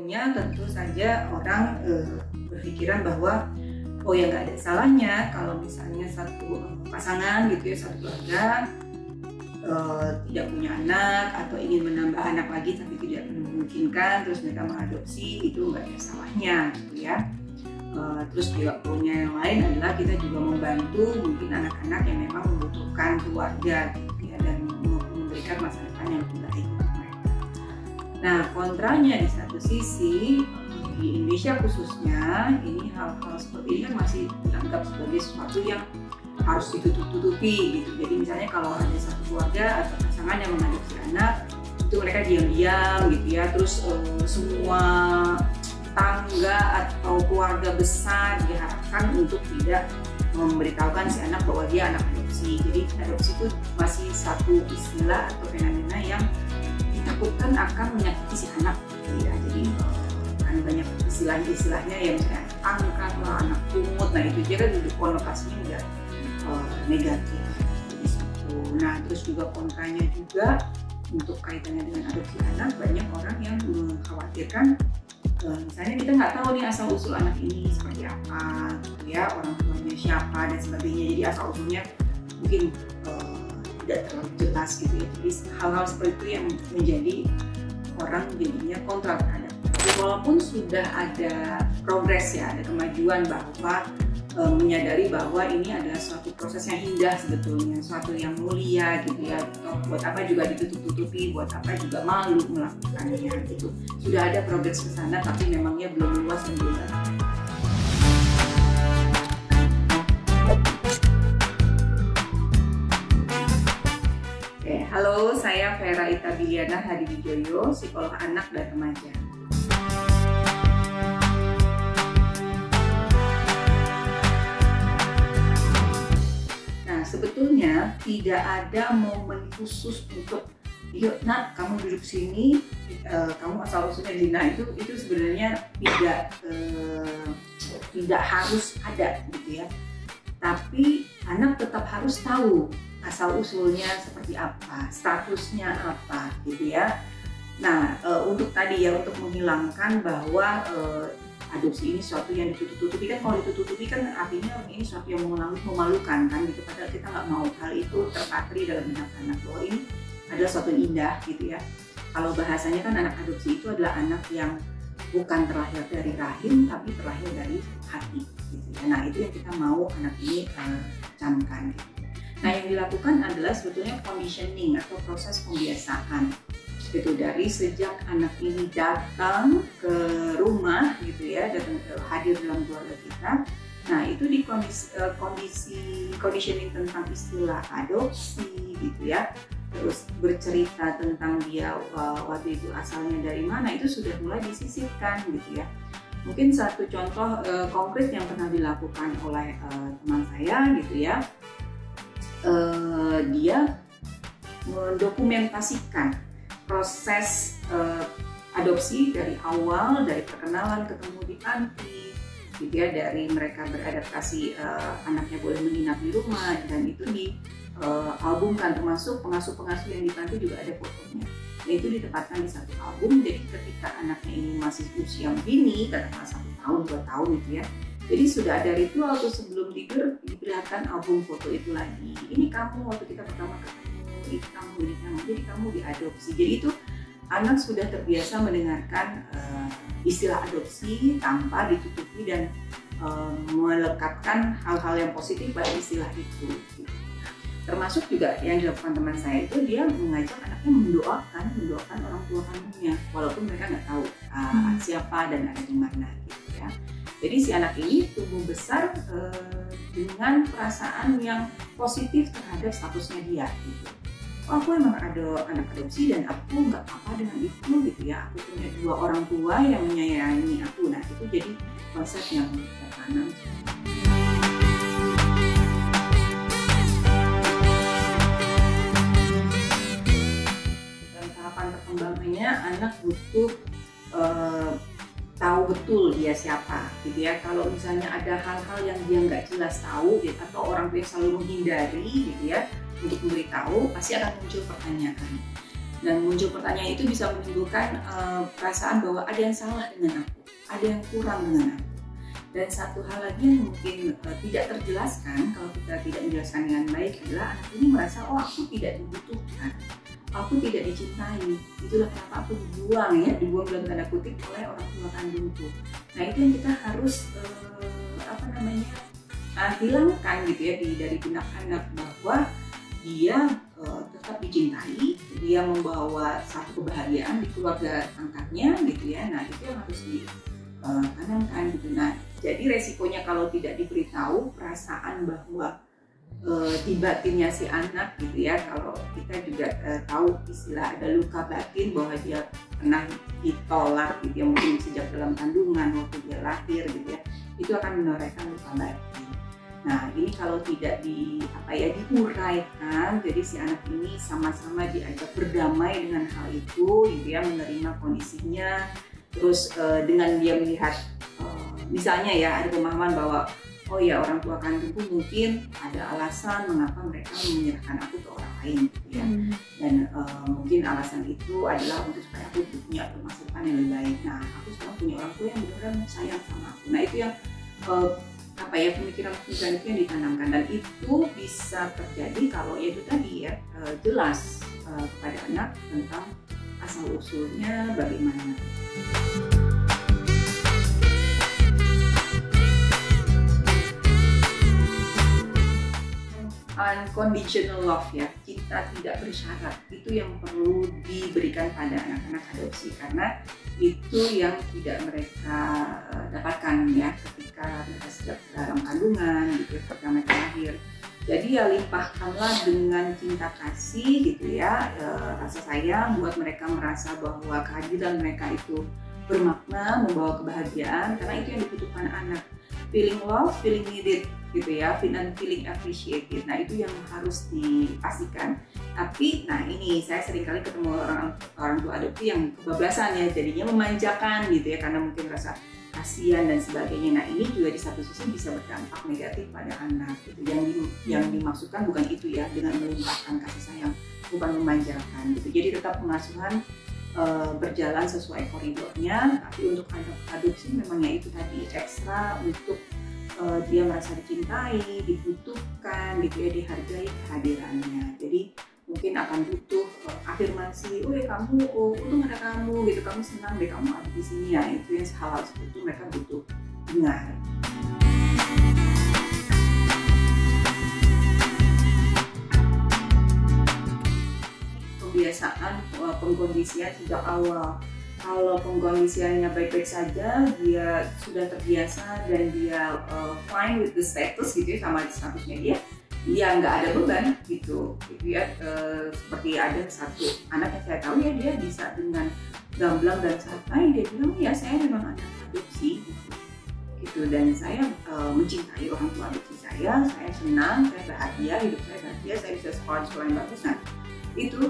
umumnya tentu saja orang berpikiran bahwa oh ya nggak ada salahnya kalau misalnya satu pasangan gitu ya, satu keluarga tidak punya anak atau ingin menambah anak lagi tapi tidak memungkinkan, terus mereka mengadopsi, itu nggak ada salahnya gitu ya. Terus juga poinnya yang lain adalah kita juga membantu mungkin anak-anak yang memang membutuhkan keluarga gitu ya, dan memberikan masa depan yang lebih baik untuk mereka. Nah, kontranya di satu sisi di Indonesia khususnya, ini hal-hal seperti ini kan masih dianggap sebagai sesuatu yang harus ditutup-tutupi gitu. Jadi misalnya kalau ada satu keluarga atau pasangan yang mengadopsi anak, itu mereka diam-diam gitu ya, terus semua tangga atau keluarga besar diharapkan untuk tidak memberitahukan si anak bahwa dia anak adopsi. Jadi adopsi itu masih satu istilah atau fenomena yang ditakutkan akan menyakiti si anak gitu ya. Jadi kan banyak istilahnya yang misalnya angkat lah, anak pungut, nah itu juga kan konotasinya udah negatif. Nah terus juga kontranya juga untuk kaitannya dengan adopsi anak, banyak orang yang mengkhawatirkan misalnya kita nggak tahu nih asal usul anak ini seperti apa gitu ya, orang tuanya siapa dan sebagainya, jadi asal usulnya mungkin tidak terlalu jelas gitu ya. Jadi hal-hal seperti itu yang menjadi orang jadinya kontra terhadap. Jadi walaupun sudah ada progres ya, ada kemajuan bahwa menyadari bahwa ini adalah suatu proses yang indah sebetulnya, suatu yang mulia gitu ya. Buat apa juga ditutup-tutupi, buat apa juga malu melakukannya gitu. Sudah ada progres ke sana, tapi memangnya belum luas dan belum rata. Oke, halo, saya Vera Ita-Biliana Hadiwijoyo, psikolog anak dan remaja. Sebetulnya tidak ada momen khusus untuk yuk nak kamu duduk sini, kamu asal usulnya di, nah itu sebenarnya tidak harus ada gitu ya. Tapi anak tetap harus tahu asal usulnya seperti apa, statusnya apa gitu ya. Nah untuk tadi ya, untuk menghilangkan bahwa adopsi ini sesuatu yang ditutup-tutupi, kan kalau ditutup-tutupi kan artinya ini sesuatu yang memalukan kan gitu, padahal kita nggak mau hal itu terpatri dalam benak anak bahwa ini adalah sesuatu yang indah gitu ya. Kalau bahasanya kan anak adopsi itu adalah anak yang bukan terlahir dari rahim tapi terlahir dari hati gitu ya. Nah itu yang kita mau anak ini camkan gitu. Nah yang dilakukan adalah sebetulnya conditioning atau proses pembiasaan gitu, dari sejak anak ini datang ke rumah gitu ya, datang hadir dalam keluarga kita. Nah itu di conditioning tentang istilah adopsi gitu ya, terus bercerita tentang dia waktu itu asalnya dari mana, itu sudah mulai disisipkan gitu ya. Mungkin satu contoh konkret yang pernah dilakukan oleh teman saya gitu ya, dia mendokumentasikan proses adopsi dari awal, dari perkenalan, ketemu di panti gitu ya, dari mereka beradaptasi, anaknya boleh menginap di rumah, dan itu di albumkan, termasuk pengasuh-pengasuh yang di panti juga ada fotonya. Dan itu ditempatkan di satu album. Jadi ketika anaknya ini masih usia dini, katakanlah 1 tahun, 2 tahun gitu ya, jadi sudah ada ritual tuh sebelum tidur, diperlihatkan album foto itu lagi. Ini kamu waktu kita pertama ketemu, ini kamu, jadi kamu diadopsi. Jadi itu anak sudah terbiasa mendengarkan istilah adopsi tanpa ditutupi dan melekatkan hal-hal yang positif pada istilah itu. Termasuk juga yang dilakukan teman saya itu, dia mengajak anaknya mendoakan orang tua kandungnya, walaupun mereka nggak tahu siapa dan ada di mana gitu ya. Jadi si anak ini tumbuh besar dengan perasaan yang positif terhadap statusnya dia gitu. Oh, aku emang ada anak adopsi dan aku nggak apa-apa dengan itu gitu ya. Aku punya 2 orang tua yang menyayangi aku. Nah itu jadi konsep yang tertanam. Dalam tahapan perkembangannya anak butuh tahu betul dia siapa gitu ya. Kalau misalnya ada hal-hal yang dia nggak jelas tahu gitu, atau orang tua yang selalu menghindari gitu ya untuk memberitahu, pasti akan muncul pertanyaan. Dan muncul pertanyaan itu bisa menimbulkan perasaan bahwa ada yang salah dengan aku, ada yang kurang dengan aku. Dan satu hal lagi yang mungkin tidak terjelaskan kalau kita tidak menjelaskan dengan baik adalah anak ini merasa, oh aku tidak dibutuhkan, aku tidak dicintai, itulah kenapa aku dibuang ya, dibuang dalam tanda kutip oleh orang tua kandungku. Nah itu yang kita harus hilangkan gitu ya dari benak anak, bahwa dia tetap dicintai, dia membawa satu kebahagiaan di keluarga angkatnya gitu ya. Nah itu yang harus ditanamkan gitu. Nah jadi resikonya kalau tidak diberitahu perasaan bahwa di batinnya si anak gitu ya, kalau kita juga tahu istilah ada luka batin, bahwa dia pernah ditolak gitu ya, mungkin sejak dalam kandungan waktu dia lahir gitu ya, itu akan menorehkan luka batin. Nah ini kalau tidak diuraikan, jadi si anak ini sama-sama diajak berdamai dengan hal itu gitu ya, menerima kondisinya, terus dengan dia melihat misalnya ya ada pemahaman bahwa oh ya orang tua kandungku mungkin ada alasan mengapa mereka menyerahkan aku ke orang lain gitu ya, dan mungkin alasan itu adalah untuk supaya aku punya masa depan yang lebih baik. Nah aku sekarang punya orang tua yang benar-benar sayang sama aku. Nah itu yang pemikiran itu yang ditanamkan, dan itu bisa terjadi kalau ya itu tadi ya jelas kepada anak tentang asal usulnya bagaimana. Unconditional love ya, cinta tidak bersyarat, itu yang perlu diberikan pada anak-anak adopsi, karena itu yang tidak mereka dapatkan ya ketika mereka sedang dalam kandungan gitu, ketika mereka lahir. Jadi ya limpahkanlah dengan cinta kasih gitu ya, rasa sayang, buat mereka merasa bahwa kehadiran mereka itu bermakna, membawa kebahagiaan, karena itu yang dibutuhkan anak. Feeling love, feeling needed gitu ya, dan feeling appreciated. Nah itu yang harus dipastikan. Tapi nah ini saya seringkali ketemu orang tua adopsi yang kebablasan ya, jadinya memanjakan gitu ya, karena mungkin rasa kasihan dan sebagainya. Nah ini juga di satu sisi bisa berdampak negatif pada anak gitu. Yang dimaksudkan bukan itu ya, dengan melimpahkan kasih sayang, bukan memanjakan gitu. Jadi tetap pengasuhan berjalan sesuai koridornya, tapi untuk anak adopsi memangnya itu tadi ekstra untuk dia merasa dicintai, dibutuhkan gitu ya, dihargai kehadirannya. Jadi mungkin akan butuh afirmasi, oh ya kamu, untung ada kamu gitu, kamu senang deh kamu ada di sini ya, itu yang hal-hal seperti itu mereka butuh dengar. Kebiasaan pengkondisian sejak awal. Kalau pengkondisiannya baik-baik saja, dia sudah terbiasa dan dia fine with the status gitu ya, sama statusnya dia nggak ada beban gitu ya. Seperti ada satu anak yang saya tahu ya, dia bisa dengan gamblang dan santai dia bilang ya saya memang anak adopsi gitu, dan saya mencintai orang tua adopsi saya senang, saya bahagia, hidup saya bahagia, saya bisa sekolah yang bagus. Nah itu